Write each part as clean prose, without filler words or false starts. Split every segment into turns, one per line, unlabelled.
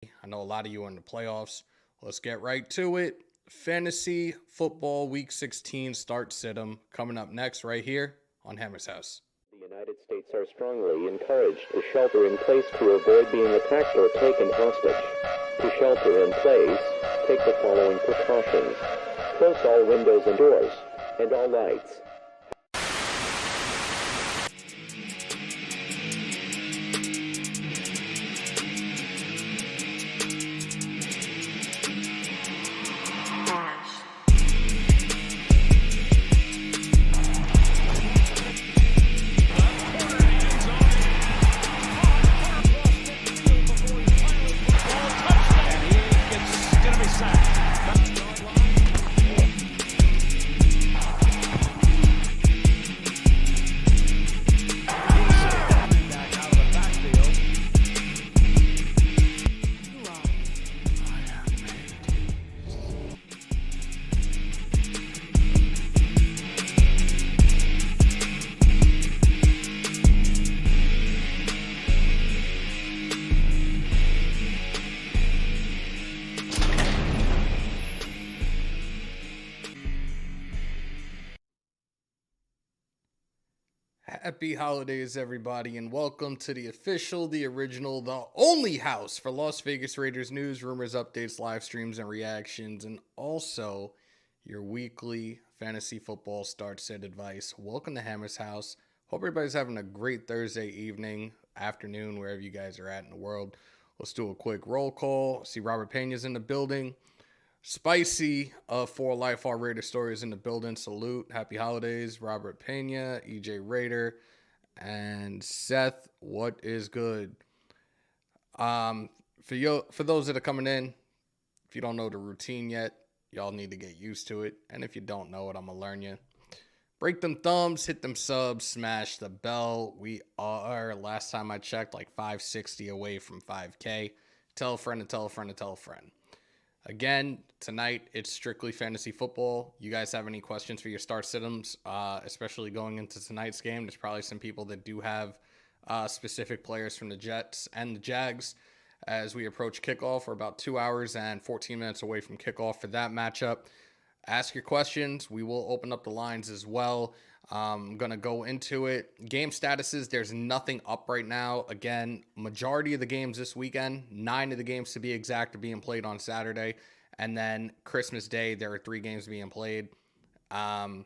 I know a lot of you are in the playoffs. Let's get right to it. Fantasy football week 16 start sit 'em coming up next right here on Hammers.House.
The United States are strongly encouraged to shelter in place to avoid being attacked or taken hostage. To shelter in place, take the following precautions. Close all windows and doors, and all lights.
Happy holidays, everybody, and welcome to the official, the original, the only house for Las Vegas Raiders news, rumors, updates, live streams, and reactions, and also your weekly fantasy football start set advice. Welcome to Hammers House. Hope everybody's having a great Thursday evening, afternoon, wherever you guys are at in the world. Let's do a quick roll call. See Robert Pena's in the building. Spicy for Life Our Raider Stories in the building. Salute. Happy holidays, Robert Pena, EJ Raider, and Seth. What is good? For those that are coming in, if you don't know the routine yet, y'all need to get used to it. And if you don't know it, I'm gonna learn you. Break them thumbs, hit them subs, smash the bell. We are, last time I checked, like 560 away from 5K. Tell a friend and tell a friend and tell a friend. Again, tonight, it's strictly fantasy football. You guys have any questions for your start sit-ems, especially going into tonight's game? There's probably some people that do have specific players from the Jets and the Jags as we approach kickoff. We're about 2 hours and 14 minutes away from kickoff for that matchup. Ask your questions. We will open up the lines as well. I'm going to go into it. Game statuses, there's nothing up right now. Again, majority of the games this weekend, 9 of the games to be exact, are being played on Saturday. And then Christmas Day, there are 3 games being played. I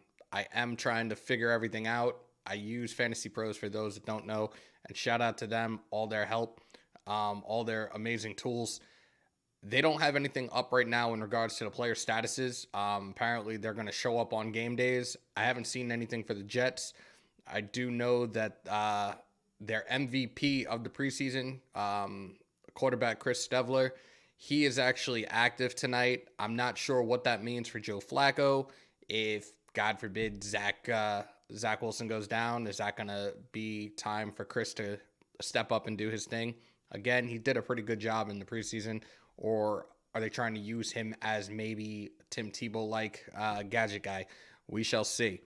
am trying to figure everything out. I use Fantasy Pros for those that don't know. And shout out to them, all their help, all their amazing tools. They don't have anything up right now in regards to the player statuses. Apparently, they're going to show up on game days. I haven't seen anything for the Jets. I do know that their MVP of the preseason, quarterback Chris Stevler, he is actually active tonight. I'm not sure what that means for Joe Flacco. If, God forbid, Zach Wilson goes down, is that going to be time for Chris to step up and do his thing? Again, he did a pretty good job in the preseason. Or are they trying to use him as maybe Tim Tebow-like gadget guy? We shall see.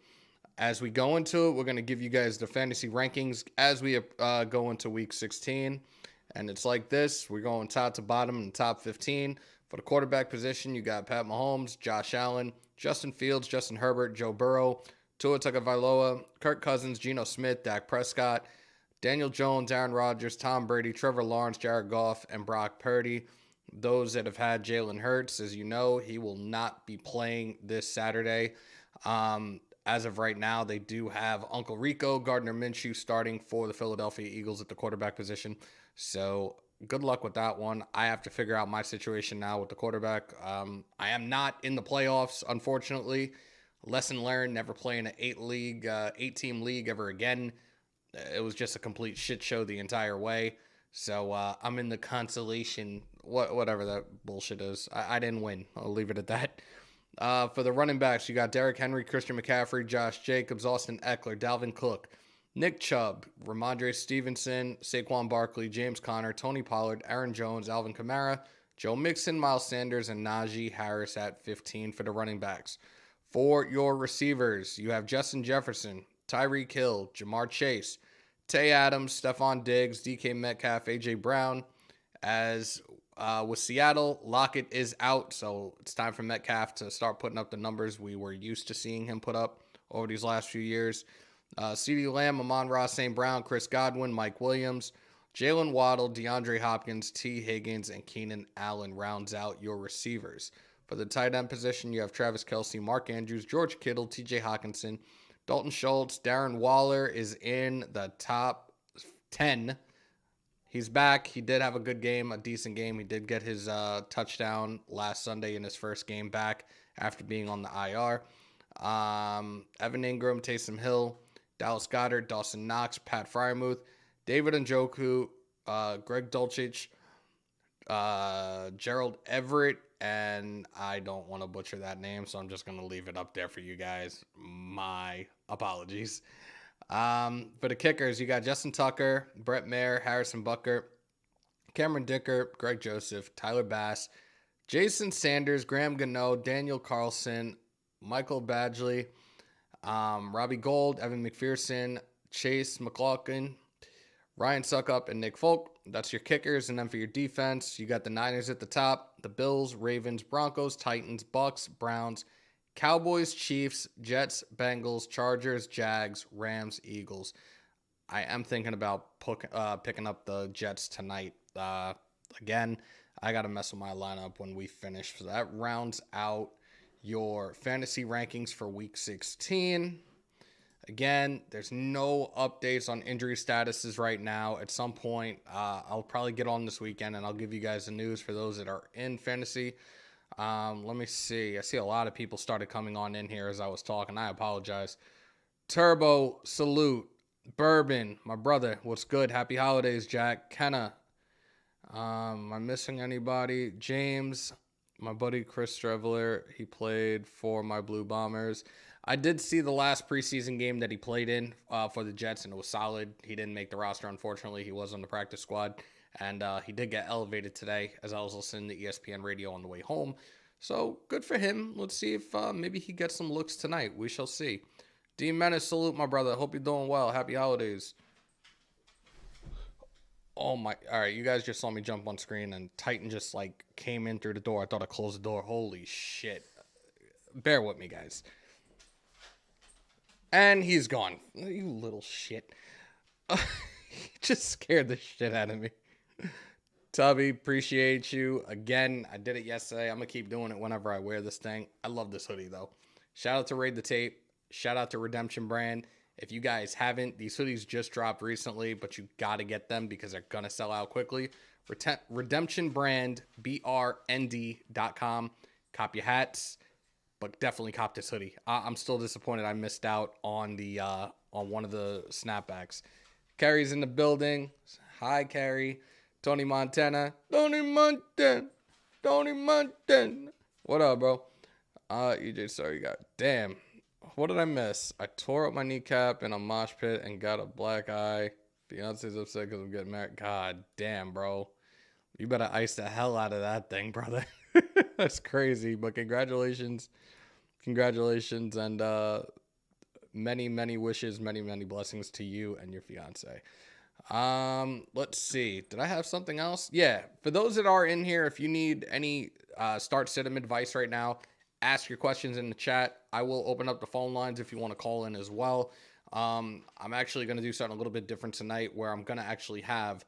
As we go into it, we're going to give you guys the fantasy rankings as we go into Week 16. And it's like this. We're going top to bottom in the top 15. For the quarterback position, you got Pat Mahomes, Josh Allen, Justin Fields, Justin Herbert, Joe Burrow, Tua Tagovailoa, Kirk Cousins, Geno Smith, Dak Prescott, Daniel Jones, Aaron Rodgers, Tom Brady, Trevor Lawrence, Jared Goff, and Brock Purdy. Those that have had Jalen Hurts, as you know, he will not be playing this Saturday. As of right now, they do have Uncle Rico, Gardner Minshew starting for the Philadelphia Eagles at the quarterback position. So good luck with that one. I have to figure out my situation now with the quarterback. I am not in the playoffs, unfortunately. Lesson learned, never playing an 8-team league ever again. It was just a complete shit show the entire way. So I'm in the consolation, whatever that bullshit is. I didn't win. I'll leave it at that. For the running backs, you got Derrick Henry, Christian McCaffrey, Josh Jacobs, Austin Eckler, Dalvin Cook, Nick Chubb, Ramondre Stevenson, Saquon Barkley, James Conner, Tony Pollard, Aaron Jones, Alvin Kamara, Joe Mixon, Miles Sanders, and Najee Harris at 15 for the running backs. For your receivers, you have Justin Jefferson, Tyreek Hill, Jamar Chase, Tay Adams, Stephon Diggs, DK Metcalf, AJ Brown. As with Seattle, Lockett is out, so it's time for Metcalf to start putting up the numbers we were used to seeing him put up over these last few years. CeeDee Lamb, Amon-Ra St. Brown, Chris Godwin, Mike Williams, Jalen Waddle, DeAndre Hopkins, T. Higgins, and Keenan Allen rounds out your receivers. For the tight end position, you have Travis Kelce, Mark Andrews, George Kittle, TJ Hawkinson, Dalton Schultz. Darren Waller is in the top 10. He's back. He did have a good game, a decent game. He did get his touchdown last Sunday in his first game back after being on the IR. Evan Ingram, Taysom Hill, Dallas Goedert, Dawson Knox, Pat Freiermuth, David Njoku, Greg Dulcich, Gerald Everett, and I don't want to butcher that name, so I'm just going to leave it up there for you guys. My apologies. For the kickers, you got Justin Tucker, Brett Mayer, Harrison Butker, Cameron Dicker, Greg Joseph, Tyler Bass, Jason Sanders, Graham Gano, Daniel Carlson, Michael Badgley, Robbie Gold, Evan McPherson, Chase McLaughlin, Ryan Suckup, and Nick Folk. That's your kickers. And then for your defense, you got the Niners at the top, the Bills, Ravens, Broncos, Titans, Bucks, Browns, Cowboys, Chiefs, Jets, Bengals, Chargers, Jags, Rams, Eagles. I am thinking about picking up the Jets tonight. Again, I got to mess with my lineup when we finish. So that rounds out your fantasy rankings for Week 16. Again, there's no updates on injury statuses right now. At some point, I'll probably get on this weekend and I'll give you guys the news for those that are in fantasy. Let me see. I see a lot of people started coming on in here as I was talking. I apologize. Turbo, salute. Bourbon, my brother, what's good? Happy holidays, Jack. Kenna. Am I missing anybody? James, my buddy Chris Streveler. He played for my Blue Bombers. I did see the last preseason game that he played in for the Jets, and it was solid. He didn't make the roster, unfortunately. He was on the practice squad, and he did get elevated today as I was listening to ESPN radio on the way home. So, good for him. Let's see if maybe he gets some looks tonight. We shall see. D Menace, salute, my brother. Hope you're doing well. Happy holidays. Oh, my. All right, you guys just saw me jump on screen, and Titan just, came in through the door. I thought I closed the door. Holy shit. Bear with me, guys. And he's gone. You little shit. He just scared the shit out of me. Tubby, appreciate you. Again, I did it yesterday. I'm going to keep doing it whenever I wear this thing. I love this hoodie, though. Shout out to Raid the Tape. Shout out to Redemption Brand. If you guys haven't, these hoodies just dropped recently, but you got to get them because they're going to sell out quickly. Redemption Brand, BRND.com. Cop your hats. But definitely cop this hoodie. I'm still disappointed I missed out on the on one of the snapbacks. Carrie's in the building. Hi, Carrie. Tony Montana. Tony Montana. What up, bro? EJ, sorry you got. Damn. What did I miss? I tore up my kneecap in a mosh pit and got a black eye. Beyonce's upset because I'm getting married. God damn, bro. You better ice the hell out of that thing, brother. That's crazy, but congratulations, and many, many wishes, many, many blessings to you and your fiance. Let's see. Did I have something else? Yeah, for those that are in here, if you need any start sit-em advice right now, ask your questions in the chat. I will open up the phone lines if you want to call in as well. I'm actually going to do something a little bit different tonight where I'm going to actually have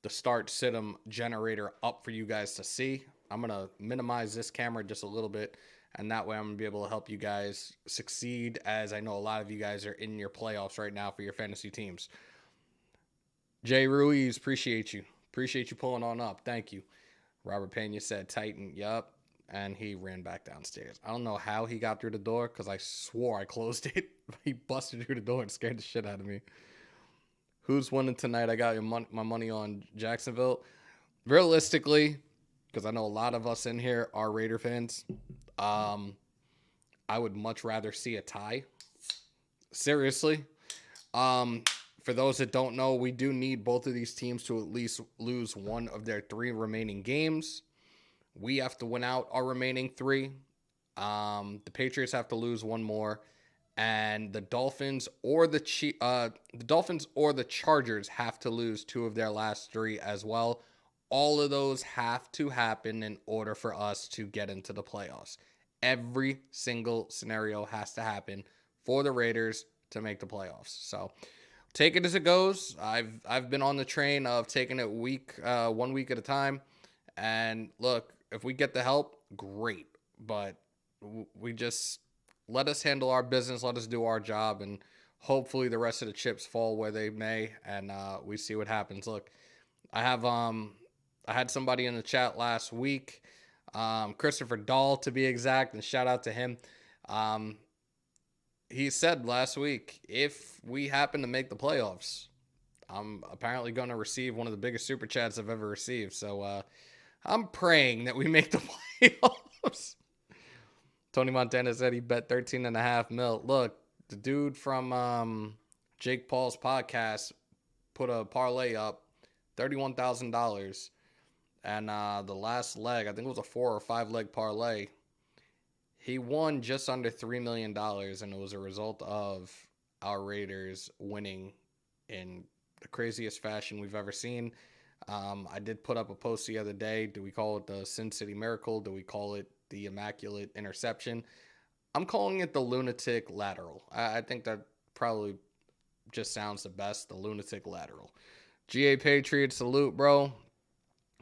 the start sit-em generator up for you guys to see. I'm going to minimize this camera just a little bit, and that way I'm going to be able to help you guys succeed, as I know a lot of you guys are in your playoffs right now for your fantasy teams. Jay Ruiz, appreciate you. Appreciate you pulling on up. Thank you. Robert Pena said Titan. Yup. And he ran back downstairs. I don't know how he got through the door because I swore I closed it. He busted through the door and scared the shit out of me. Who's winning tonight? I got my money on Jacksonville. Realistically, because I know a lot of us in here are Raider fans, I would much rather see a tie. Seriously. For those that don't know, we do need both of these teams to at least lose one of their 3 remaining games. We have to win out our remaining 3. The Patriots have to lose 1 more, and the Dolphins or the Chargers have to lose 2 of their last 3 as well. All of those have to happen in order for us to get into the playoffs. Every single scenario has to happen for the Raiders to make the playoffs. So take it as it goes. I've been on the train of taking it 1 week at a time. And look, if we get the help, great. But we just let us handle our business, let us do our job, and hopefully the rest of the chips fall where they may, and we see what happens. Look, I had somebody in the chat last week, Christopher Dahl to be exact, and shout out to him. He said last week, if we happen to make the playoffs, I'm apparently going to receive one of the biggest super chats I've ever received. So I'm praying that we make the playoffs. Tony Montana said he bet 13.5 mil. Look, the dude from Jake Paul's podcast put a parlay up, $31,000. And the last leg, I think it was a 4 or 5 leg parlay, he won just under $3 million, and it was a result of our Raiders winning in the craziest fashion we've ever seen. I did put up a post the other day. Do we call it the Sin City Miracle? Do we call it the Immaculate Interception? I'm calling it the Lunatic Lateral. I think that probably just sounds the best, the Lunatic Lateral. GA Patriots, salute, bro.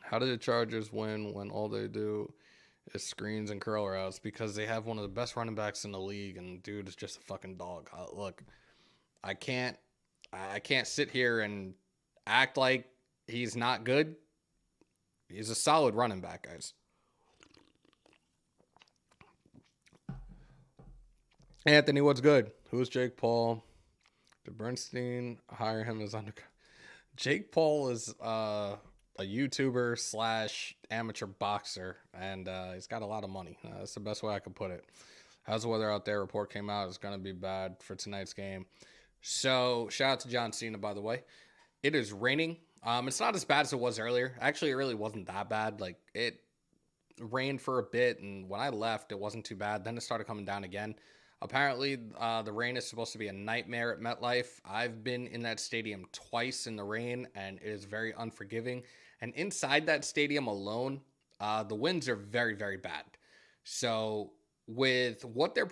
How did the Chargers win when all they do is screens and curl routes? Because they have one of the best running backs in the league, and dude is just a fucking dog. Look, I can't sit here and act like he's not good. He's a solid running back, guys. Anthony, what's good? Who's Jake Paul? Did Bernstein hire him as under? Jake Paul is a YouTuber / amateur boxer, and he's got a lot of money. That's the best way I could put it. How's the weather out there? Report came out. It's going to be bad for tonight's game. So, shout out to John Cena, by the way. It is raining. It's not as bad as it was earlier. Actually, it really wasn't that bad. Like, it rained for a bit, and when I left, it wasn't too bad. Then it started coming down again. Apparently, the rain is supposed to be a nightmare at MetLife. I've been in that stadium twice in the rain, and it is very unforgiving. And inside that stadium alone, the winds are very, very bad. So with what they're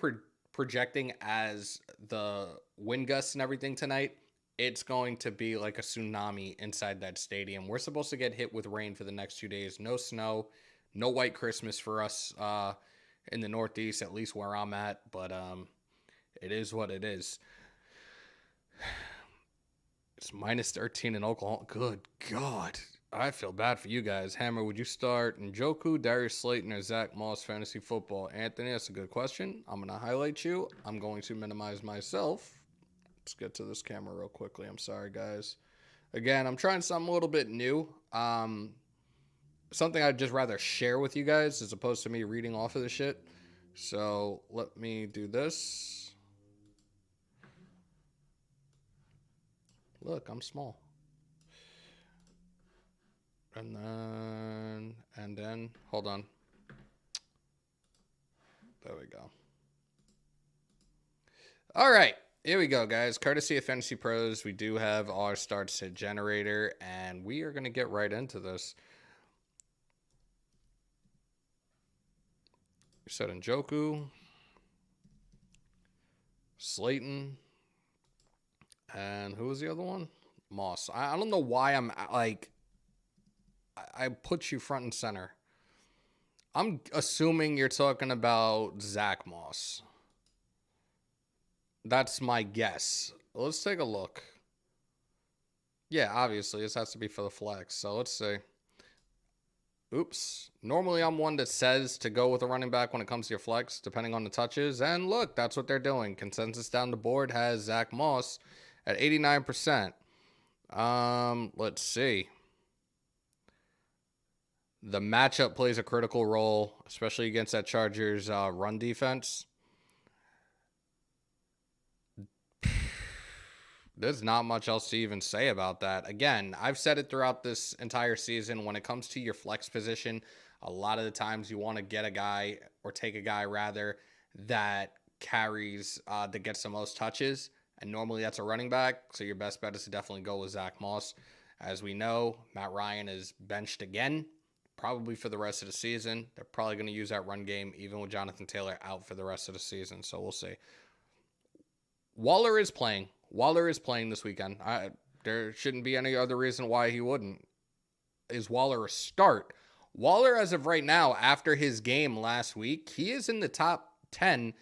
projecting as the wind gusts and everything tonight, it's going to be like a tsunami inside that stadium. We're supposed to get hit with rain for the next 2 days. No snow, no white Christmas for us in the Northeast, at least where I'm at. But it is what it is. It's minus 13 in Oklahoma. Good God. I feel bad for you guys. Hammer, would you start Njoku, Darius Slayton, or Zach Moss fantasy football? Anthony, that's a good question. I'm going to highlight you. I'm going to minimize myself. Let's get to this camera real quickly. I'm sorry, guys. Again, I'm trying something a little bit new. Something I'd just rather share with you guys as opposed to me reading off of the shit. So let me do this. Look, I'm small. And then, hold on. There we go. All right, here we go, guys. Courtesy of Fantasy Pros, we do have our start set generator, and we are going to get right into this. We said Njoku, Slayton, and who was the other one? Moss. I don't know why I'm like... I put you front and center. I'm assuming you're talking about Zach Moss. That's my guess. Let's take a look. Yeah, obviously, this has to be for the flex. So let's see. Oops. Normally, I'm one that says to go with a running back when it comes to your flex, depending on the touches. And look, that's what they're doing. Consensus down the board has Zach Moss at 89%. Let's see. The matchup plays a critical role, especially against that Chargers run defense. There's not much else to even say about that. Again, I've said it throughout this entire season. When it comes to your flex position, a lot of the times you want to get a guy, or take a guy rather, that carries, that gets the most touches. And normally that's a running back. So your best bet is to definitely go with Zach Moss. As we know, Matt Ryan is benched again, probably for the rest of the season. They're probably going to use that run game, even with Jonathan Taylor out for the rest of the season. So we'll see. Waller is playing. Waller is playing this weekend. There shouldn't be any other reason why he wouldn't. Is Waller a start? Waller, as of right now, after his game last week, he is in the top 10.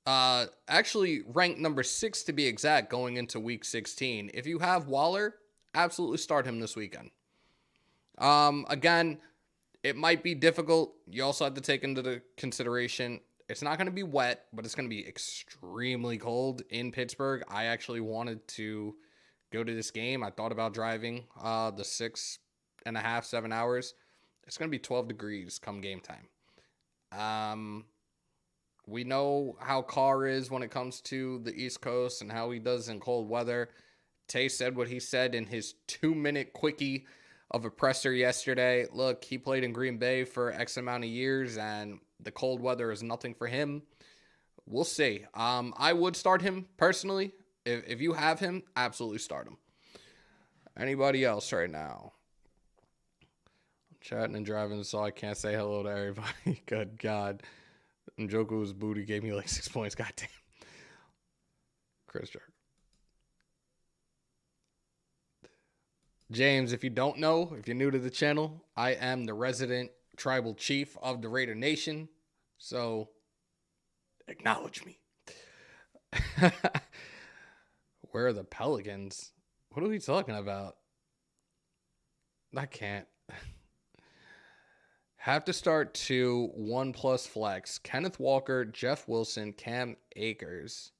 Actually ranked number 6 to be exact going into week 16. If you have Waller, absolutely start him this weekend. Again, it might be difficult. You also have to take into the consideration it's not going to be wet, but it's going to be extremely cold in Pittsburgh. I actually wanted to go to this game. I thought about driving the 6.5, 7 hours. It's going to be 12 degrees come game time. We know how Carr is when it comes to the East Coast and how he does in cold weather. Tay said what he said in his 2-minute quickie of a presser yesterday. Look, he played in Green Bay for X amount of years, and the cold weather is nothing for him. We'll see. I would start him personally. If you have him, absolutely start him. Anybody else right now? I'm chatting and driving, so I can't say hello to everybody. Good God. Njoku's booty gave me like 6 points. Goddamn. Chris Jerk. James, if you don't know, if you're new to the channel, I am the resident tribal chief of the Raider Nation. So, acknowledge me. Where are the Pelicans? What are we talking about? I can't. Have to start 2 1+ flex. Kenneth Walker, Jeff Wilson, Cam Akers,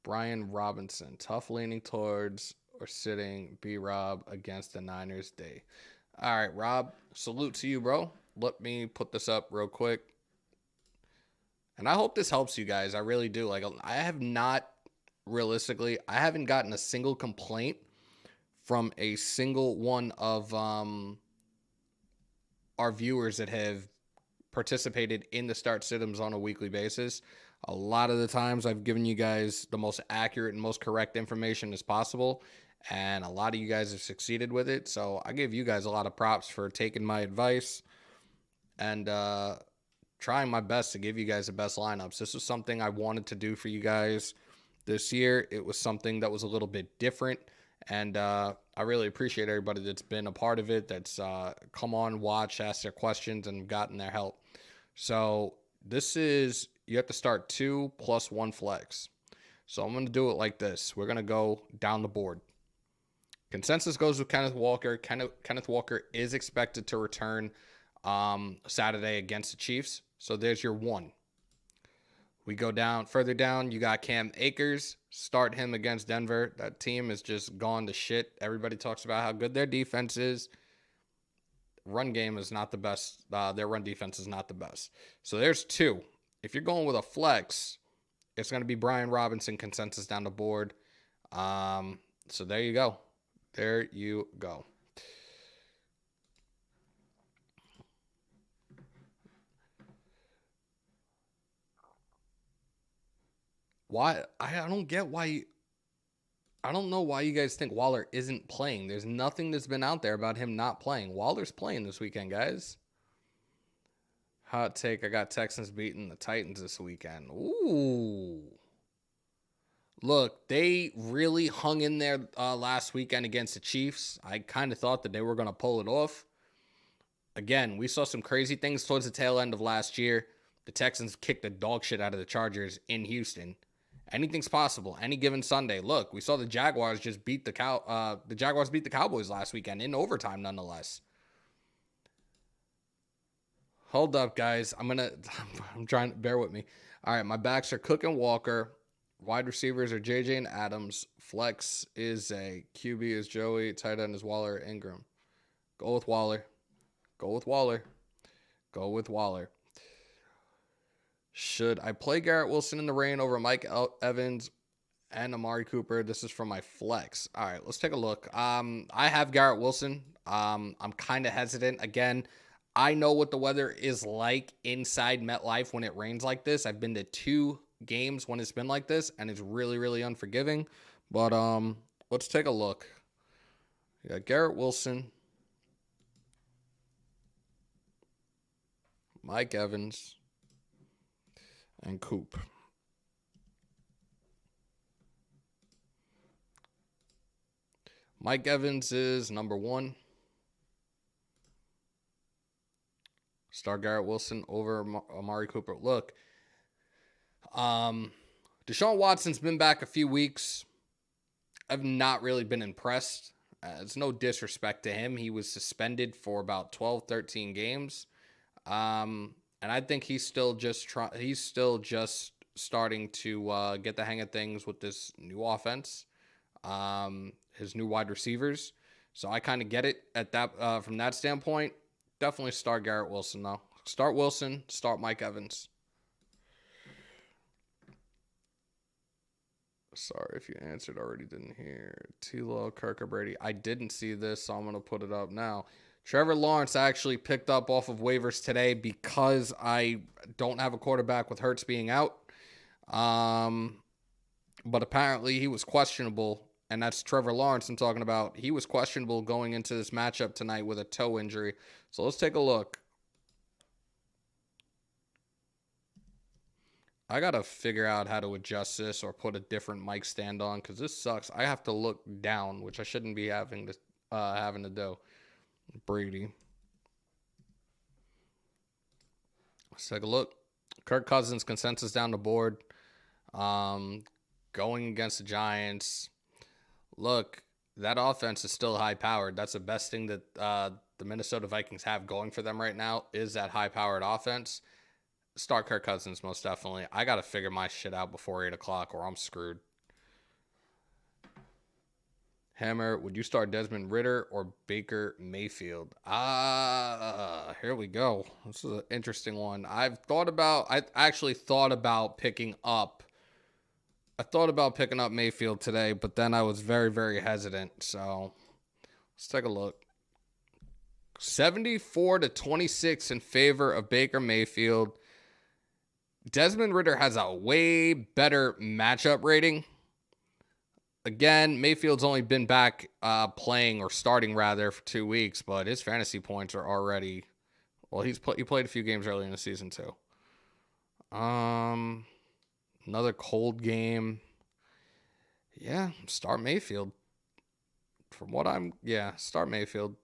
Brian Robinson. Tough leaning towards or sitting B-Rob against the Niners day. All right, Rob, salute to you, bro. Let me put this up real quick. And I hope this helps you guys. I really do. Like, I have not, realistically, I haven't gotten a single complaint from a single one of our viewers that have participated in the start sit-ems on a weekly basis. A lot of the times I've given you guys the most accurate and most correct information as possible, and a lot of you guys have succeeded with it. So I give you guys a lot of props for taking my advice and trying my best to give you guys the best lineups. This was something I wanted to do for you guys this year. It was something that was a little bit different, and I really appreciate everybody that's been a part of it, that's come on, watch, ask their questions, and gotten their help. So this is, you have to start 2 + 1 flex. So I'm going to do it like this. We're going to go down the board. Consensus goes with Kenneth Walker. Kenneth Walker is expected to return Saturday against the Chiefs. So there's your 1. We go down, further down, you got Cam Akers. Start him against Denver. That team is just gone to shit. Everybody talks about how good their defense is. Run game is not the best. Their run defense is not the best. So there's 2. If you're going with a flex, it's going to be Brian Robinson consensus down the board. So there you go. There you go. Why? I don't get why. I don't know why you guys think Waller isn't playing. There's nothing that's been out there about him not playing. Waller's playing this weekend, guys. Hot take, I got Texans beating the Titans this weekend. Ooh. Look, they really hung in there last weekend against the Chiefs. I kind of thought that they were going to pull it off. Again, we saw some crazy things towards the tail end of last year. The Texans kicked the dog shit out of the Chargers in Houston. Anything's possible. Any given Sunday. Look, we saw the Jaguars just beat the Jaguars beat the Cowboys last weekend in overtime, nonetheless. Hold up, guys. I'm trying to bear with me. All right, my backs are Cook and Walker. Wide receivers are JJ and Adams. Flex is a QB is Joey. Tight end is Waller Ingram. Go with Waller. Go with Waller. Go with Waller. Should I play Garrett Wilson in the rain over Mike Evans and Amari Cooper? This is from my flex. All right, let's take a look. I have Garrett Wilson. I'm kind of hesitant. Again, I know what the weather is like inside MetLife when it rains like this. I've been to 2 games when it's been like this, and it's really, really unforgiving. But let's take a look. You got Garrett Wilson, Mike Evans, and Coop. Mike Evans is number 1. Start Garrett Wilson over Amari Cooper. Look, Deshaun Watson's been back a few weeks. I've not really been impressed. It's no disrespect to him. He was suspended for about 12, 13 games. And I think he's still just starting to get the hang of things with this new offense. His new wide receivers. So I kind of get it at that from that standpoint. Definitely start Garrett Wilson, though. Start Wilson, start Mike Evans. Sorry if you answered already, didn't hear. T-Law, Kirk, or Brady. I didn't see this, so I'm going to put it up now. Trevor Lawrence actually picked up off of waivers today because I don't have a quarterback with Hurts being out. But apparently he was questionable, and that's Trevor Lawrence I'm talking about. He was questionable going into this matchup tonight with a toe injury. So let's take a look. I got to figure out how to adjust this or put a different mic stand on because this sucks. I have to look down, which I shouldn't be having to do. Brady. Let's take a look. Kirk Cousins consensus down the board. Going against the Giants. Look, that offense is still high-powered. That's the best thing that the Minnesota Vikings have going for them right now is that high-powered offense. Start Kirk Cousins, most definitely. I got to figure my shit out before 8 o'clock or I'm screwed. Hammer, would you start Desmond Ridder or Baker Mayfield? Here we go. This is an interesting one. I actually thought about picking up. I thought about picking up Mayfield today, but then I was very, very hesitant. So let's take a look. 74-26 in favor of Baker Mayfield. Desmond Ridder has a way better matchup rating. Again, Mayfield's only been back playing or starting rather for 2 weeks, but his fantasy points are already. Well, he played a few games early in the season too. Another cold game. Yeah, start Mayfield. Start Mayfield.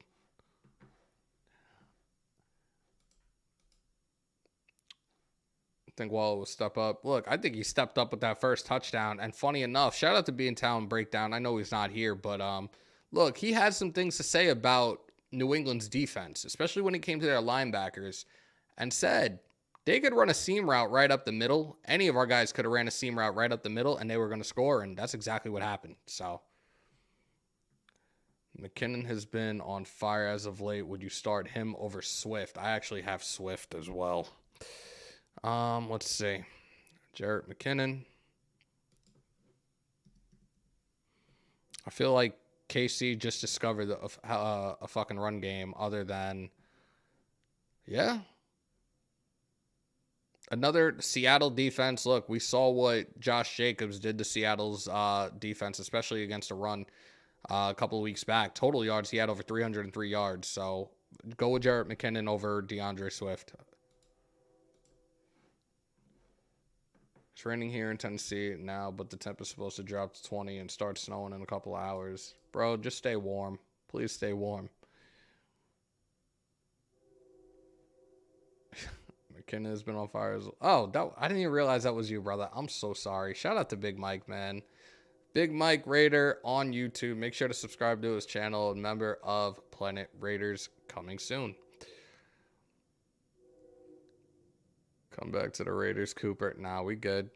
I think Waller will step up. Look, I think he stepped up with that first touchdown. And funny enough, shout out to Be in Town Breakdown. I know he's not here, but look, he had some things to say about New England's defense, especially when it came to their linebackers, and said they could run a seam route right up the middle. Any of our guys could have ran a seam route right up the middle, and they were going to score, and that's exactly what happened. So McKinnon has been on fire as of late. Would you start him over Swift? I actually have Swift as well. Let's see. Jarrett McKinnon. I feel like KC just discovered a fucking run game other than, yeah. Another Seattle defense. Look, we saw what Josh Jacobs did to Seattle's defense, especially against a run a couple of weeks back. Total yards, he had over 303 yards. So go with Jarrett McKinnon over DeAndre Swift. It's raining here in Tennessee now, but the temp is supposed to drop to 20 and start snowing in a couple of hours. Bro, just stay warm. Please stay warm. McKinnon has been on fire as well. Oh, I didn't even realize that was you, brother. I'm so sorry. Shout out to Big Mike, man. Big Mike Raider on YouTube. Make sure to subscribe to his channel. A member of Planet Raiders coming soon. Come back to the Raiders, Cooper. Nah, we good.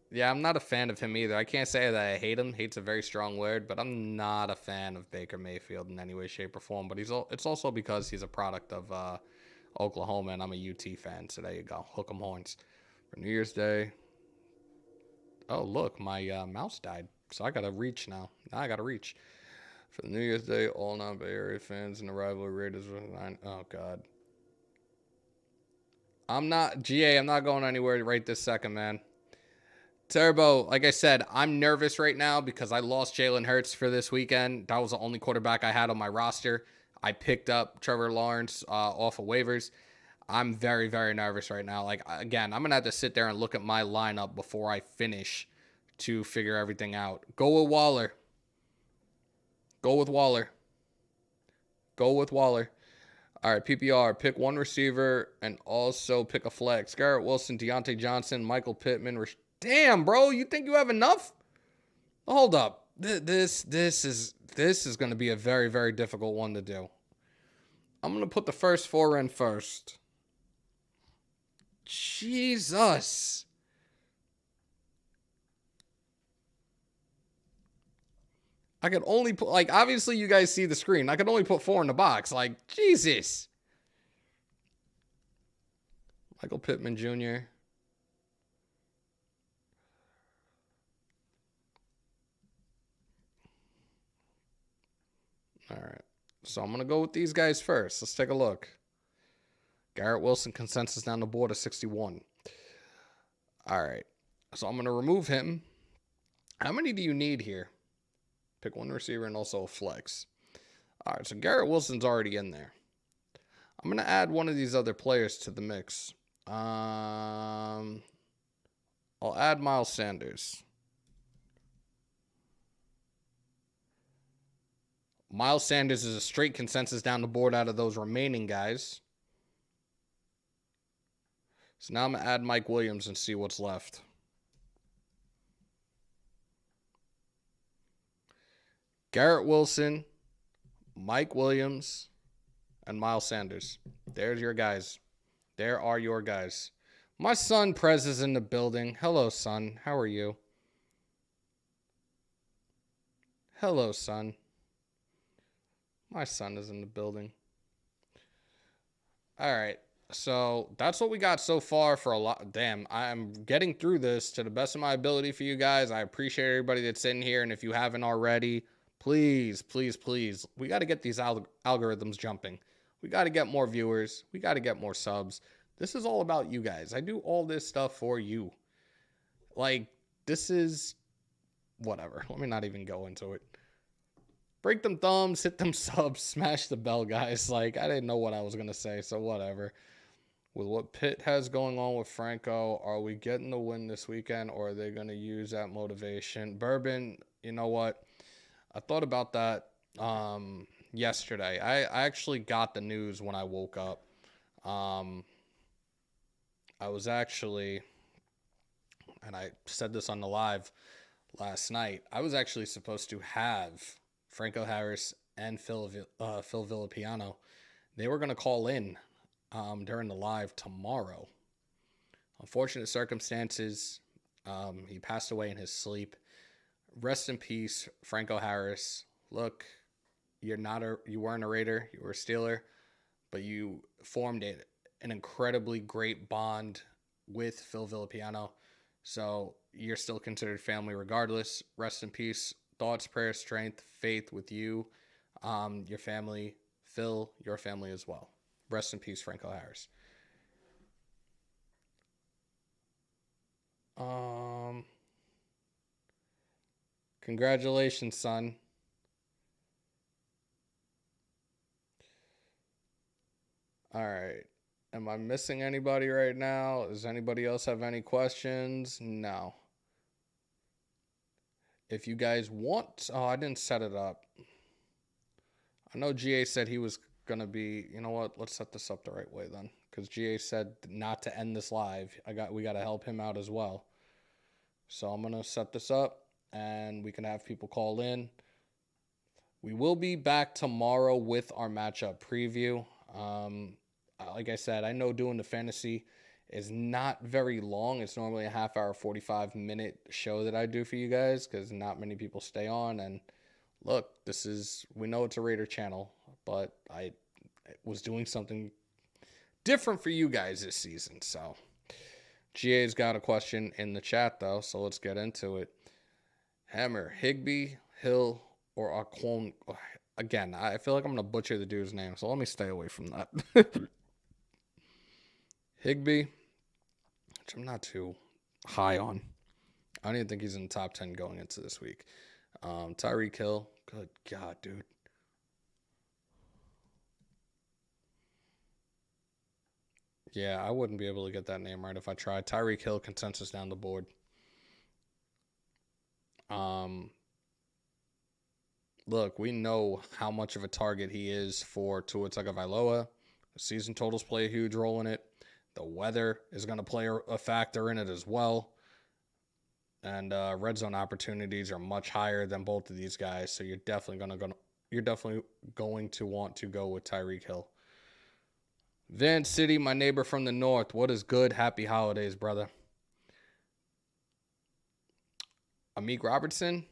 Yeah, I'm not a fan of him either. I can't say that I hate him. Hate's a very strong word, but I'm not a fan of Baker Mayfield in any way, shape, or form. But it's also because he's a product of Oklahoma, and I'm a UT fan. So there you go. Hook 'em horns. For New Year's Day. Oh, look, my mouse died. So I got to reach now. Now I got to reach. For the New Year's Day, all non-Bay Area fans and the rivalry Raiders. Oh, God. I'm not going anywhere right this second, man. Turbo, like I said, I'm nervous right now because I lost Jalen Hurts for this weekend. That was the only quarterback I had on my roster. I picked up Trevor Lawrence off of waivers. I'm very, very nervous right now. Like, again, I'm going to have to sit there and look at my lineup before I finish to figure everything out. Go with Waller. Go with Waller. Go with Waller. All right, PPR, pick one receiver and also pick a flex. Garrett Wilson, Deontay Johnson, Michael Pittman. Damn, bro, you think you have enough? Hold up. This is going to be a very, very difficult one to do. I'm going to put the first four in first. Jesus. I could only put, like, obviously you guys see the screen. I could only put four in the box. Like, Jesus. Michael Pittman Jr. All right. So I'm going to go with these guys first. Let's take a look. Garrett Wilson consensus down the board of 61. All right. So I'm going to remove him. How many do you need here? Pick one receiver and also a flex. All right. So Garrett Wilson's already in there. I'm going to add one of these other players to the mix. I'll add Miles Sanders. Miles Sanders is a straight consensus down the board out of those remaining guys. So now I'm going to add Mike Williams and see what's left. Garrett Wilson, Mike Williams, and Miles Sanders. There's your guys. There are your guys. My son Prez is in the building. Hello, son. How are you? Hello, son. My son is in the building. All right. So that's what we got so far for a lot. Damn, I'm getting through this to the best of my ability for you guys. I appreciate everybody that's in here. And if you haven't already, please, please, please, we got to get these algorithms jumping. We got to get more viewers. We got to get more subs. This is all about you guys. I do all this stuff for you. Like, this is whatever. Let me not even go into it. Break them thumbs, hit them subs, smash the bell, guys. Like, I didn't know what I was going to say, so whatever. With what Pitt has going on with Franco, are we getting the win this weekend, or are they going to use that motivation? Bourbon, you know what? I thought about that yesterday. I actually got the news when I woke up. I was actually, and I said this on the live last night, I was actually supposed to have Franco Harris and Phil Villapiano. They were going to call in during the live tomorrow. Unfortunate circumstances. He passed away in his sleep. Rest in peace, Franco Harris. Look, you weren't a Raider, you were a Steeler, but you formed an incredibly great bond with Phil Villapiano. So you're still considered family regardless. Rest in peace. Thoughts, prayers, strength, faith with you, your family, Phil, your family as well. Rest in peace, Franco Harris. Congratulations, son. All right. Am I missing anybody right now? Does anybody else have any questions? No. If you guys want... Oh, I didn't set it up. I know GA said he was going to be... You know what? Let's set this up the right way then. Because GA said not to end this live. We got to help him out as well. So I'm going to set this up. And we can have people call in. We will be back tomorrow with our matchup preview. Like I said, I know doing the fantasy is not very long. It's normally a half hour, 45-minute show that I do for you guys because not many people stay on. And look, we know it's a Raider channel, but I was doing something different for you guys this season. So GA's got a question in the chat though, so let's get into it. Hammer, Higbee, Hill, or Aquan. Again, I feel like I'm going to butcher the dude's name, so let me stay away from that. Higbee, which I'm not too high on. I don't even think he's in the top 10 going into this week. Tyreek Hill. Good God, dude. Yeah, I wouldn't be able to get that name right if I tried. Tyreek Hill, consensus down the board. Look, we know how much of a target he is for Tua Tagovailoa. The season totals play a huge role in it. The weather is going to play a factor in it as well. And red zone opportunities are much higher than both of these guys, so you're definitely going to want to go with Tyreek Hill. Vance City, my neighbor from the north. What is good? Happy holidays, brother. Amik Robertson.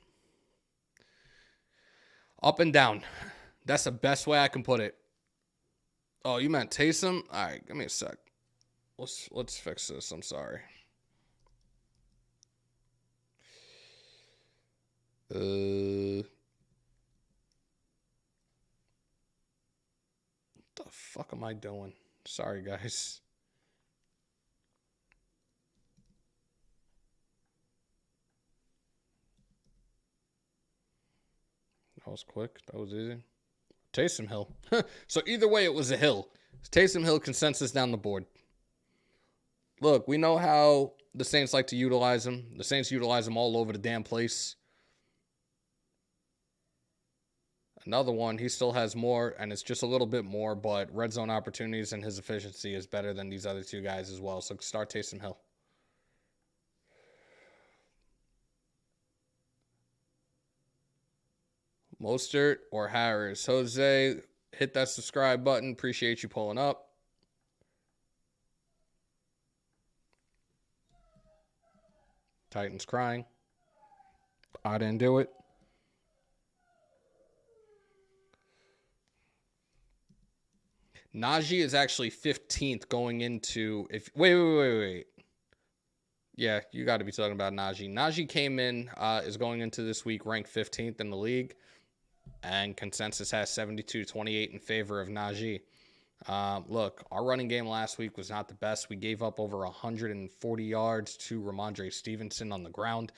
Up and down. That's the best way I can put it. Oh, you meant Taysom? All right, give me a sec. Let's fix this. I'm sorry. What the fuck am I doing? Sorry, guys. That was quick. That was easy. Taysom Hill. So either way, it was a Hill. Taysom Hill consensus down the board. Look, we know how the Saints like to utilize him. The Saints utilize him all over the damn place. Another one, he still has more, and it's just a little bit more, but red zone opportunities and his efficiency is better than these other two guys as well. So start Taysom Hill. Mostert or Harris? Jose, hit that subscribe button. Appreciate you pulling up. Titans crying. I didn't do it. Najee is actually 15th going into... Wait. Yeah, you got to be talking about Najee. Najee came in, is going into this week ranked 15th in the league. And consensus has 72-28 in favor of Najee. Look, our running game last week was not the best. We gave up over 140 yards to Ramondre Stevenson on the ground.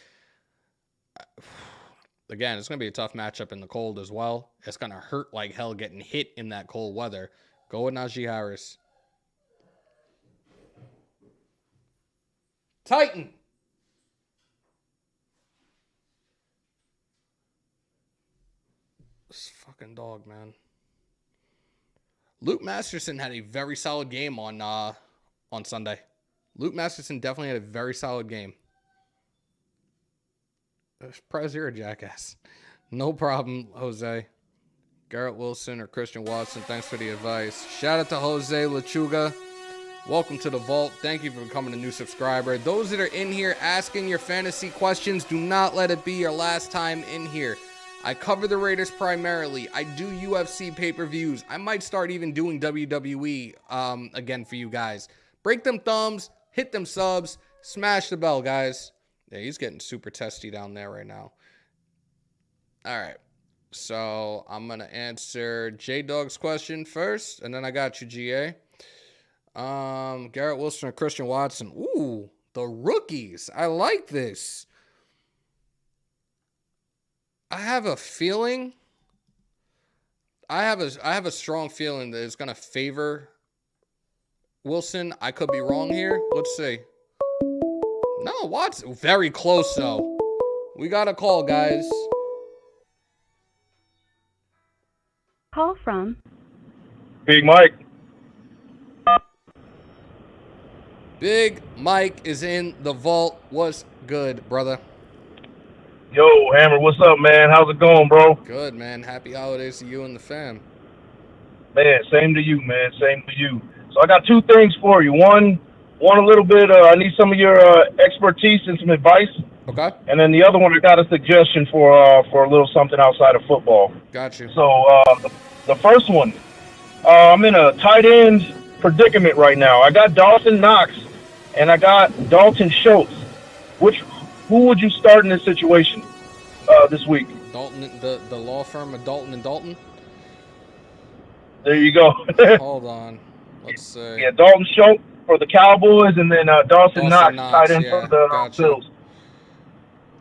Again, it's going to be a tough matchup in the cold as well. It's going to hurt like hell getting hit in that cold weather. Go with Najee Harris. Titan. This fucking dog, man. Luke Masterson had a very solid game on Sunday. Luke Masterson definitely had a very solid game. Surprised you're a jackass. No problem, Jose. Garrett Wilson or Christian Watson, thanks for the advice. Shout out to Jose Lechuga. Welcome to the vault. Thank you for becoming a new subscriber. Those that are in here asking your fantasy questions, do not let it be your last time in here. I cover the Raiders primarily. I do UFC pay-per-views. I might start even doing WWE again for you guys. Break them thumbs, hit them subs, smash the bell, guys. Yeah, he's getting super testy down there right now. All right. So I'm going to answer J-Dog's question first, and then I got you, GA. Garrett Wilson or Christian Watson. Ooh, the rookies. I like this. I have a feeling. I have a strong feeling that it's going to favor Wilson. I could be wrong here. Let's see. No, Watson. Very close, though. We got a call, guys.
Call from
Big Mike.
Big Mike is in the vault. What's good, brother?
Yo, Hammer, what's up, man? How's it going, bro?
Good, man. Happy holidays to you and the fam.
Man, same to you, man. Same to you. So I got two things for you. One a little bit, I need some of your expertise and some advice.
Okay.
And then the other one, I got a suggestion for a little something outside of football.
Got you.
So the first one, I'm in a tight end predicament right now. I got Dawson Knox and I got Dalton Schultz. Who would you start in this situation this week?
Dalton, the law firm of Dalton and Dalton.
There you go.
Hold on. Let's see.
Yeah, Dalton Schultz for the Cowboys, and then Dawson Knox tight end for the
gotcha.
Bills.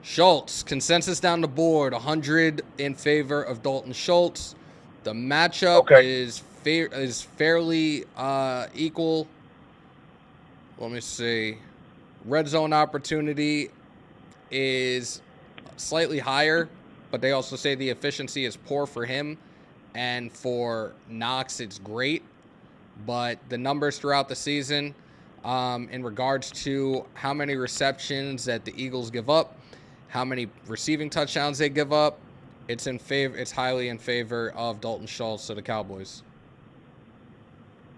Schultz, consensus down the board, 100 in favor of Dalton Schultz. The matchup is fairly equal. Let me see. Red zone opportunity is slightly higher, but they also say the efficiency is poor for him. And for Knox, it's great. But the numbers throughout the season, in regards to how many receptions that the Eagles give up, how many receiving touchdowns they give up, it's highly in favor of Dalton Schultz to the Cowboys.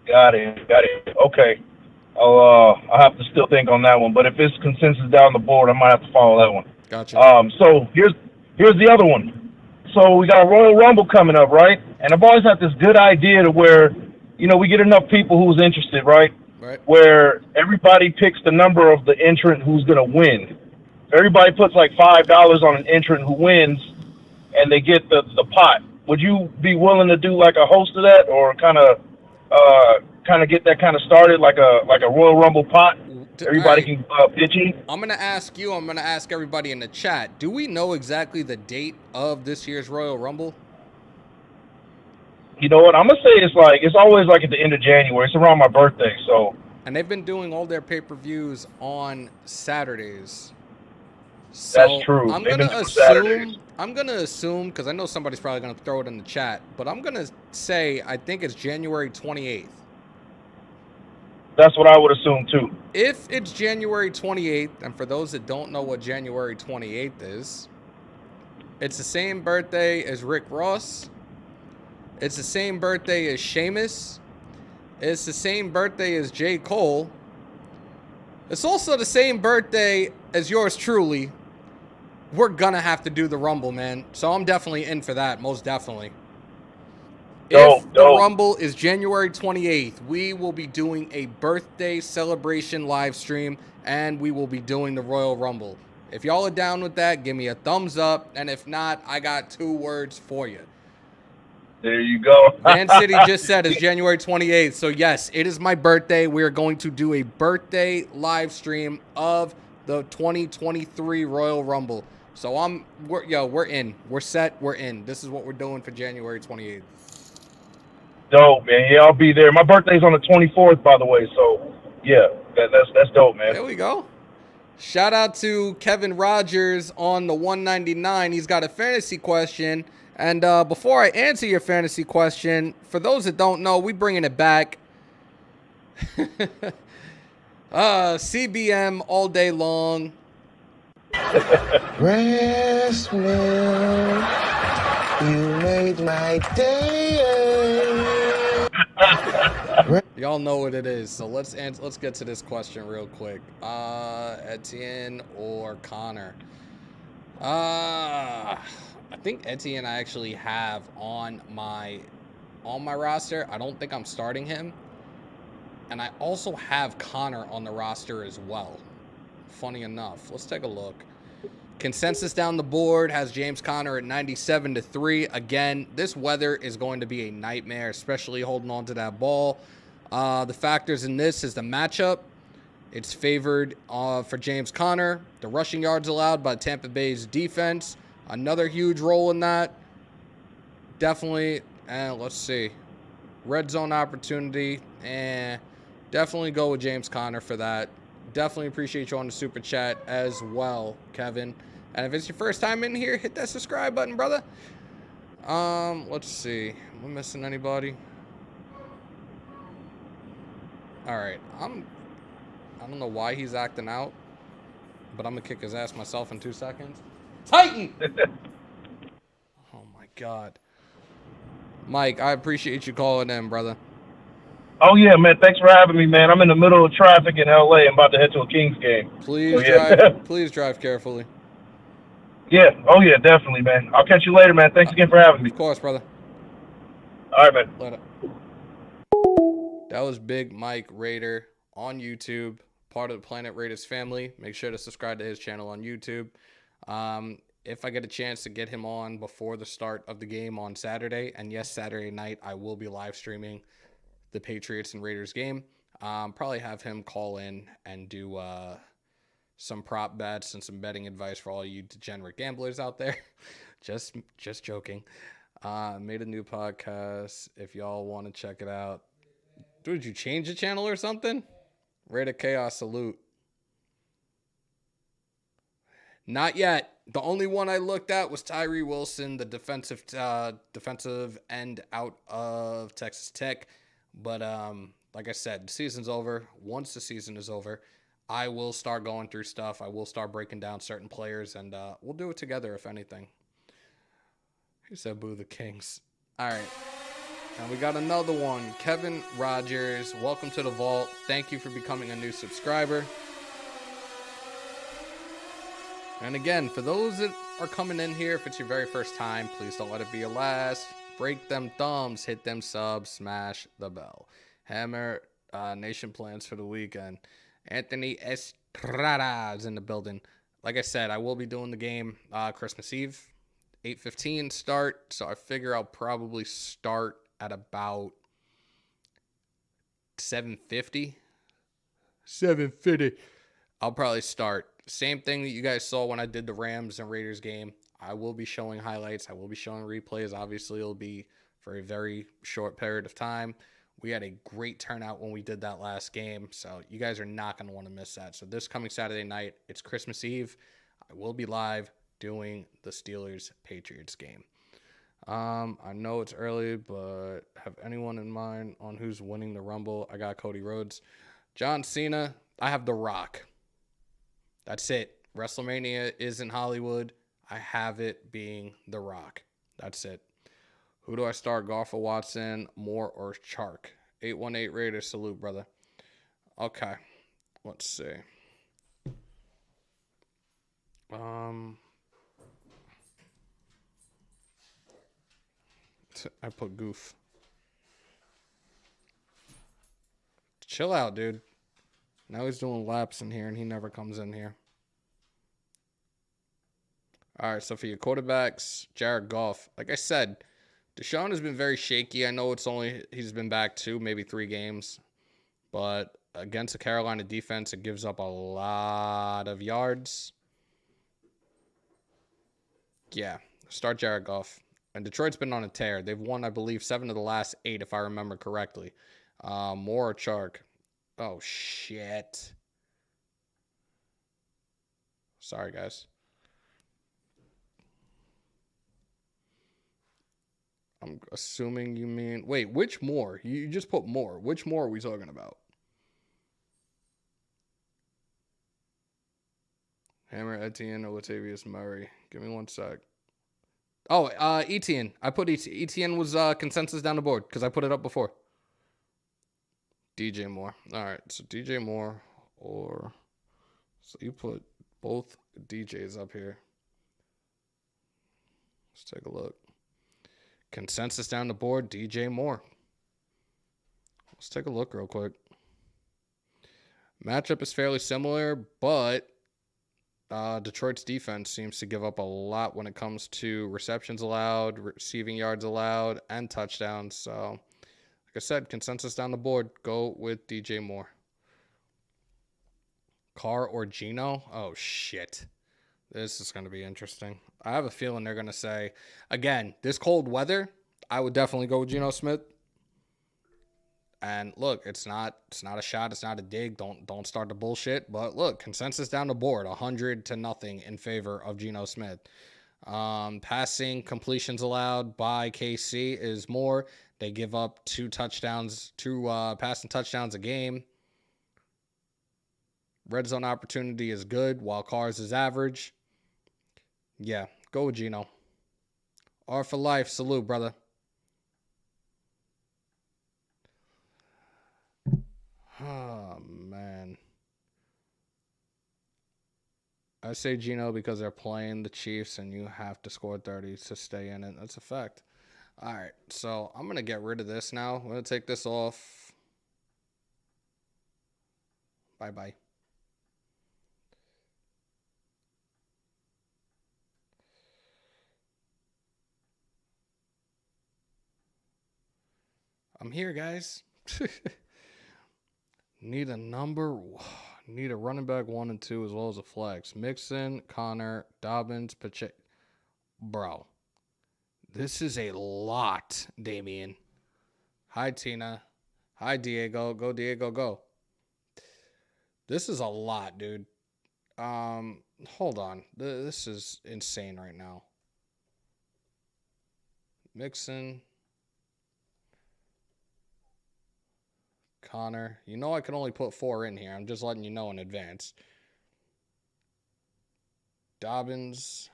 Got it. Okay. I'll have to still think on that one. But if it's consensus down the board, I might have to follow that one.
Gotcha.
So here's the other one. So we got a Royal Rumble coming up, right? And I've always had this good idea to where, we get enough people who's interested, right?
Right.
Where everybody picks the number of the entrant who's going to win. Everybody puts like $5 on an entrant who wins, and they get the pot. Would you be willing to do like a host of that, or kind of get that kind of started, like a Royal Rumble pot? Everybody can pitch in.
I'm gonna ask you. I'm gonna ask everybody in the chat. Do we know exactly the date of this year's Royal Rumble?
You know what? I'm gonna say it's always like at the end of January. It's around my birthday, so.
And they've been doing all their pay-per-views on Saturdays. So
that's true.
I'm gonna assume because I know somebody's probably gonna throw it in the chat, but I'm gonna say I think it's January 28th.
That's what I would assume too.
If it's January 28th, and for those that don't know what January 28th is, it's the same birthday as Rick Ross. It's the same birthday as Sheamus. It's the same birthday as J. Cole. It's also the same birthday as yours truly. We're gonna have to do the Rumble, man. So I'm definitely in for that, most definitely. If the Rumble is January 28th, we will be doing a birthday celebration live stream, and we will be doing the Royal Rumble. If y'all are down with that, give me a thumbs up, and if not, I got 2 words for you.
There you go.
Van City just said it's January 28th, so yes, it is my birthday. We are going to do a birthday live stream of the 2023 Royal Rumble. So we're in. We're set. We're in. This is what we're doing for January 28th.
Dope, man. Yeah, I'll be there. My birthday's on the 24th, by the way. So, yeah, that's dope, man.
There we go. Shout out to Kevin Rogers on the 199. He's got a fantasy question. And before I answer your fantasy question, for those that don't know, we bringing it back. CBM all day long.
Wrestling, you made my day.
Y'all know what it is, so let's get to this question real quick. Etienne or Connor? I think Etienne I actually have on my roster. I don't think I'm starting him. And I also have Connor on the roster as well. Funny enough. Let's take a look. Consensus down the board has James Conner at 97-3. Again, this weather is going to be a nightmare, especially holding on to that ball. The factors in this is the matchup. It's favored for James Conner. The rushing yards allowed by Tampa Bay's defense. Another huge role in that. Definitely, let's see. Red zone opportunity. Definitely go with James Conner for that. Definitely appreciate you on the super chat as well, Kevin. And if it's your first time in here, hit that subscribe button, brother. Let's see. Am I missing anybody? All right. I don't know why he's acting out, but I'm gonna kick his ass myself in 2 seconds. Titan! Oh my God. Mike, I appreciate you calling in, brother.
Oh, yeah, man. Thanks for having me, man. I'm in the middle of traffic in L.A. I'm about to head to a Kings game.
Please drive carefully.
Yeah. Oh, yeah, definitely, man. I'll catch you later, man. Thanks again for having me.
Of course, brother.
All right, man.
Later. That was Big Mike Raider on YouTube, part of the Planet Raiders family. Make sure to subscribe to his channel on YouTube. If I get a chance to get him on before the start of the game on Saturday, and yes, Saturday night, I will be live streaming the Patriots and Raiders game. Probably have him call in and do some prop bets and some betting advice for all you degenerate gamblers out there. just joking. Made a new podcast. If y'all want to check it out. Did you change the channel or something? Rate of Chaos, salute. Not yet. The only one I looked at was Tyree Wilson, the defensive end out of Texas Tech. But like I said, the season's over. Once the season is over, I will start going through stuff. I will start breaking down certain players, and we'll do it together, if anything. He said, boo the Kings. All right. And we got another one. Kevin Rogers, welcome to the vault. Thank you for becoming a new subscriber. And again, for those that are coming in here, if it's your very first time, please don't let it be your last. Break them thumbs, hit them subs, smash the bell. Hammer Nation plans for the weekend. Anthony Estrada is in the building. Like I said, I will be doing the game Christmas Eve, 8:15 start. So I figure I'll probably start at about 7:50. 7:50. I'll probably start. Same thing that you guys saw when I did the Rams and Raiders game. I will be showing highlights. I will be showing replays. Obviously, it'll be for a very short period of time. We had a great turnout when we did that last game, so you guys are not going to want to miss that. So this coming Saturday night, it's Christmas Eve. I will be live doing the Steelers-Patriots game. I know it's early, but have anyone in mind on who's winning the Rumble? I got Cody Rhodes. John Cena, I have The Rock. That's it. WrestleMania is in Hollywood. I have it being The Rock. That's it. Who do I start? Goff or Watson, Moore or Chark? 818 Raiders, salute, brother. Okay. Let's see. I put Goof. Chill out, dude. Now he's doing laps in here, and he never comes in here. All right, so for your quarterbacks, Jared Goff. Like I said, Deshaun has been very shaky. I know he's been back 2, maybe 3 games. But against the Carolina defense, it gives up a lot of yards. Yeah, start Jared Goff. And Detroit's been on a tear. They've won, I believe, 7 of the last 8, if I remember correctly. Moore or Chark? Oh, shit. Sorry, guys. I'm assuming you mean... Wait, which Moore? You just put Moore. Which Moore are we talking about? Hammer, Etienne, or Latavius Murray. Give me one sec. Oh, Etienne. I put Etienne. Etienne was consensus down the board because I put it up before. DJ Moore. All right, so DJ Moore or... So you put both DJs up here. Let's take a look. Consensus down the board, DJ Moore. Let's take a look real quick. Matchup is fairly similar, but Detroit's defense seems to give up a lot when it comes to receptions allowed, receiving yards allowed, and touchdowns. So... Like I said, consensus down the board. Go with DJ Moore. Carr or Geno? Oh, shit. This is going to be interesting. I have a feeling they're going to say, again, this cold weather, I would definitely go with Geno Smith. And look, it's not a shot. It's not a dig. Don't start the bullshit. But look, consensus down the board, 100-0 in favor of Geno Smith. Passing completions allowed by KC is more. They give up 2 passing touchdowns a game. Red zone opportunity is good, while Carr's is average. Yeah, go with Geno. R for life. Salute, brother. Oh, man. I say Geno because they're playing the Chiefs and you have to score 30 to stay in it. That's a fact. All right, so I'm going to get rid of this now. I'm going to take this off. Bye-bye. I'm here, guys. Need a number You need a running back 1 and 2 as well as a flex. Mixon, Connor, Dobbins, Pacheco. Bro, this is a lot, Damien. Hi, Tina. Hi, Diego. Go, Diego, go. This is a lot, dude. Hold on. This is insane right now. Mixon. Connor. You know I can only put 4 in here. I'm just letting you know in advance. Dobbins.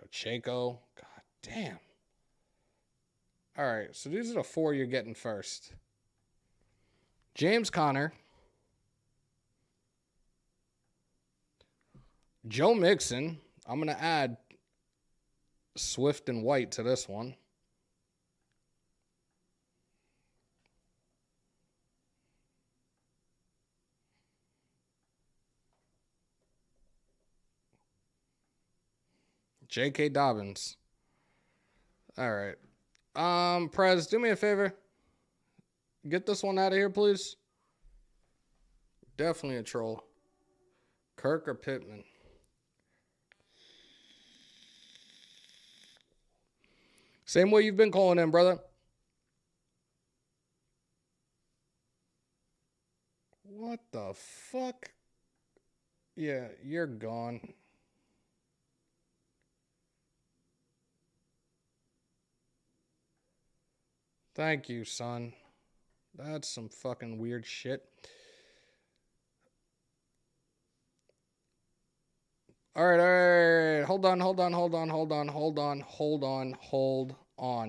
Pacheco. God damn. All right, so these are the 4 you're getting first. James Conner. Joe Mixon. I'm going to add Swift and White to this one. J.K. Dobbins. All right. Prez, do me a favor. Get this one out of here, please. Definitely a troll. Kirk or Pittman? Same way you've been calling in, brother. What the fuck? Yeah, you're gone. Thank you, son. That's some fucking weird shit. All right. Hold on,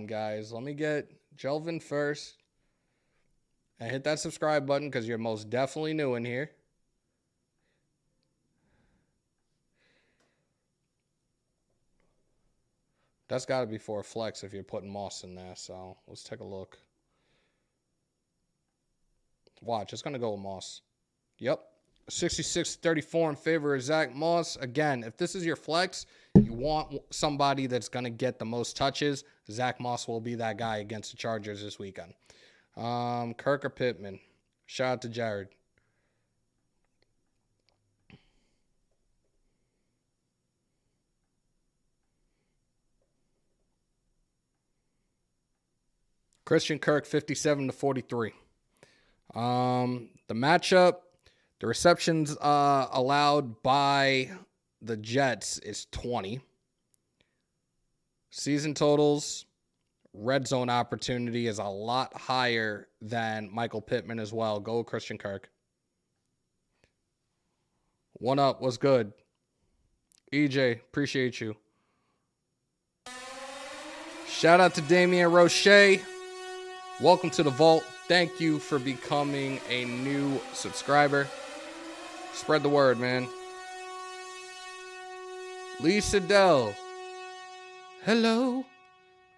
guys. Let me get Jelvin first. And hit that subscribe button because you're most definitely new in here. That's got to be for a flex if you're putting Moss in there. So let's take a look. Watch, it's going to go with Moss. Yep. 66-34 in favor of Zach Moss. Again, if this is your flex, you want somebody that's going to get the most touches. Zach Moss will be that guy against the Chargers this weekend. Kirk or Pittman? Shout out to Jared. Christian Kirk, 57-43. The matchup, the receptions allowed by the Jets is 20. Season totals, red zone opportunity is a lot higher than Michael Pittman as well. Go Christian Kirk. One up, what's good? EJ, appreciate you. Shout out to Damian Roche. Welcome to the vault. Thank you for becoming a new subscriber. Spread the word, man. Lisa Dell. Hello.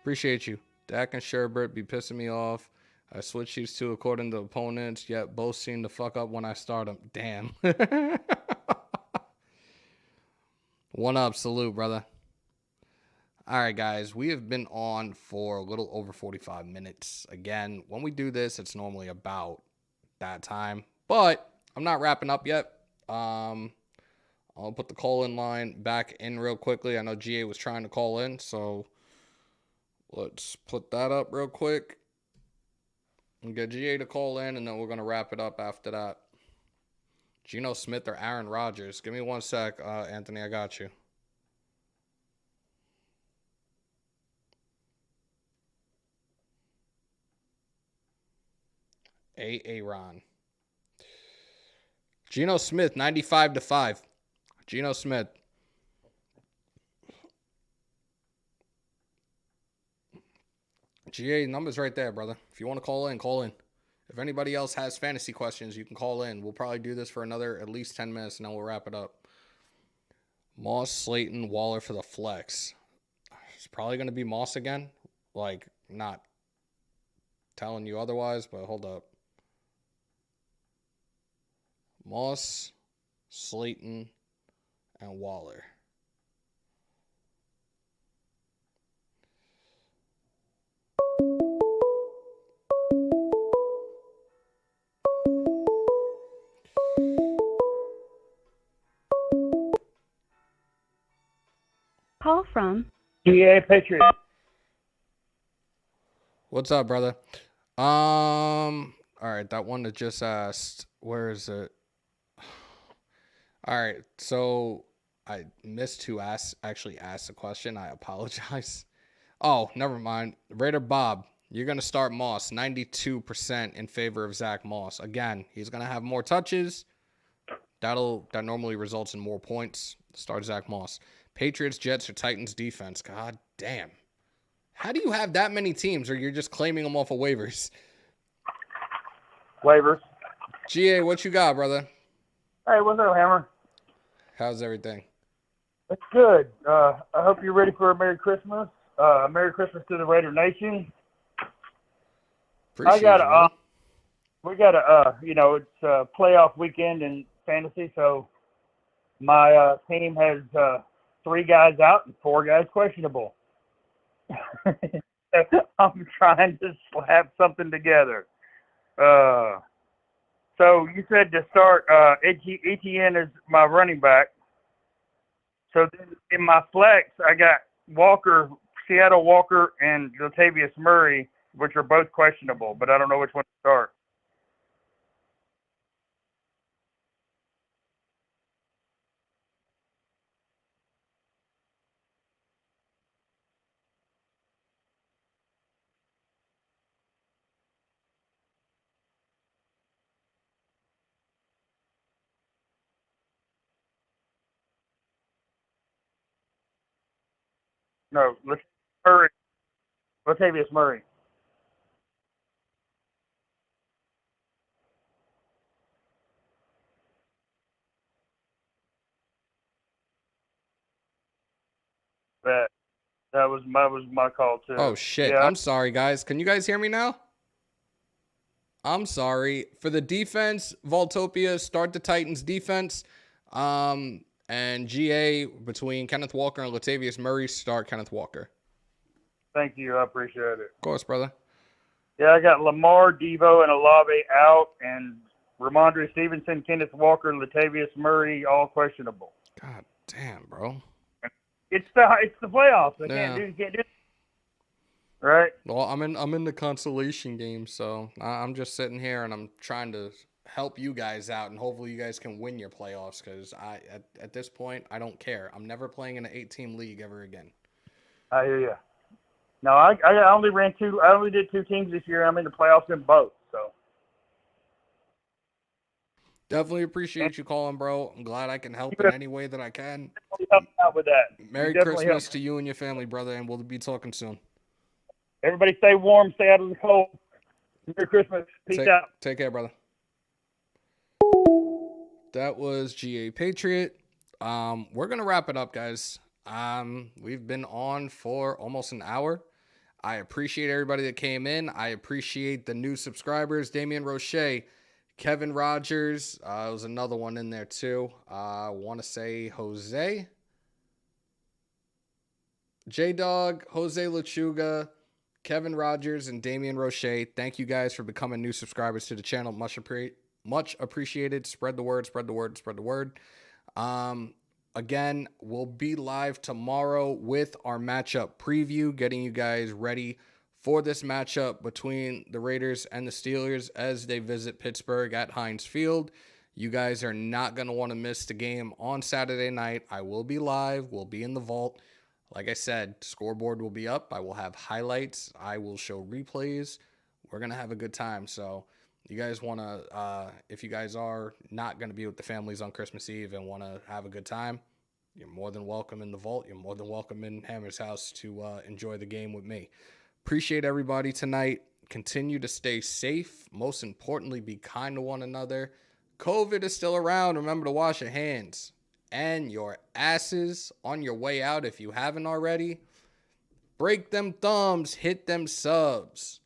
Appreciate you. Dak and Sherbert be pissing me off. I switch these two according to opponents, yet both seem to fuck up when I start them. Damn. One up. Salute, brother. All right, guys, we have been on for a little over 45 minutes. Again, when we do this, it's normally about that time, but I'm not wrapping up yet. I'll put the call-in line back in real quickly. I know GA was trying to call in, so let's put that up real quick and get GA to call in, and then we're going to wrap it up after that. Geno Smith or Aaron Rodgers? Give me 1 sec, Anthony, I got you. Aaron. Geno Smith, 95-5. Geno Smith. GA, number's right there, brother. If you want to call in, call in. If anybody else has fantasy questions, you can call in. We'll probably do this for another at least 10 minutes, and then we'll wrap it up. Moss, Slayton, Waller for the flex. It's probably going to be Moss again. Like, not telling you otherwise, but hold up. Moss, Slayton, and Waller.
Call from
GA Patriot.
What's up, brother? All right, that one that just asked, where is it? All right, so I missed who actually asked the question. I apologize. Oh, never mind. Raider Bob, you're going to start Moss. 92% in favor of Zach Moss. Again, he's going to have more touches. That normally results in more points. Start Zach Moss. Patriots, Jets, or Titans defense. God damn. How do you have that many teams, or you're just claiming them off of waivers?
Waivers.
GA, what you got, brother?
Hey, what's up, Hammer?
How's everything?
It's good. I hope you're ready for a Merry Christmas. Merry Christmas to the Raider Nation.
Appreciate it, man.
We got it's a playoff weekend in fantasy, so my team has 3 guys out and 4 guys questionable. I'm trying to slap something together. So you said to start, ETN is my running back. So then in my flex, I got Seattle Walker, and Latavius Murray, which are both questionable, but I don't know which one to start. No, Latavius Murray. That was my call too.
Oh, shit.
Yeah.
I'm sorry, guys. Can you guys hear me now? I'm sorry. For the defense, Voltopia, start the Titans defense. And GA, between Kenneth Walker and Latavius Murray, start Kenneth Walker.
Thank you. I appreciate it.
Of course, brother.
Yeah, I got Lamar, Devo, and Olave out, and Ramondre Stevenson, Kenneth Walker, Latavius Murray, all questionable.
God damn, bro.
It's the playoffs. You can't do it. Right?
Well, I'm in the consolation game, so I'm just sitting here and I'm trying to help you guys out, and hopefully you guys can win your playoffs, because at this point, I don't care. I'm never playing in an 8-team league ever again.
I hear you. No, I only ran 2. I only did 2 teams this year. I'm in the playoffs in both. So
definitely appreciate you calling, bro. I'm glad I can help in any way that I can.
help out with that.
Merry Christmas to you and your family, brother, and we'll be talking soon.
Everybody stay warm, stay out of the cold. Merry Christmas. Peace out.
Take care, brother. That was GA Patriot. We're going to wrap it up, guys. We've been on for almost an hour. I appreciate everybody that came in. I appreciate the new subscribers, Damian Roche, Kevin Rogers. There was another one in there too. I want to say Jose, J-Dog, Jose Lechuga, Kevin Rogers, and Damian Roche. Thank you guys for becoming new subscribers to the channel. Much appreciated. Spread the word, spread the word, spread the word. Again, we'll be live tomorrow with our matchup preview, getting you guys ready for this matchup between the Raiders and the Steelers as they visit Pittsburgh at Heinz Field. You guys are not going to want to miss the game on Saturday night. I will be live. We'll be in the vault. Like I said, scoreboard will be up. I will have highlights. I will show replays. We're going to have a good time. So you guys want to, if you guys are not going to be with the families on Christmas Eve and want to have a good time, you're more than welcome in the vault. You're more than welcome in Hammers.House to enjoy the game with me. Appreciate everybody tonight. Continue to stay safe. Most importantly, be kind to one another. COVID is still around. Remember to wash your hands and your asses on your way out if you haven't already. Break them thumbs. Hit them subs.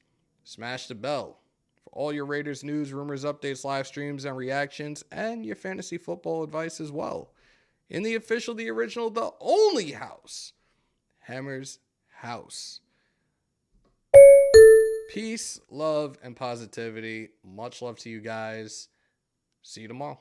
Smash the bell for all your Raiders news, rumors, updates, live streams, and reactions, and your fantasy football advice as well. In the official, the original, the only house, Hammers.House. Peace, love, and positivity. Much love to you guys. See you tomorrow.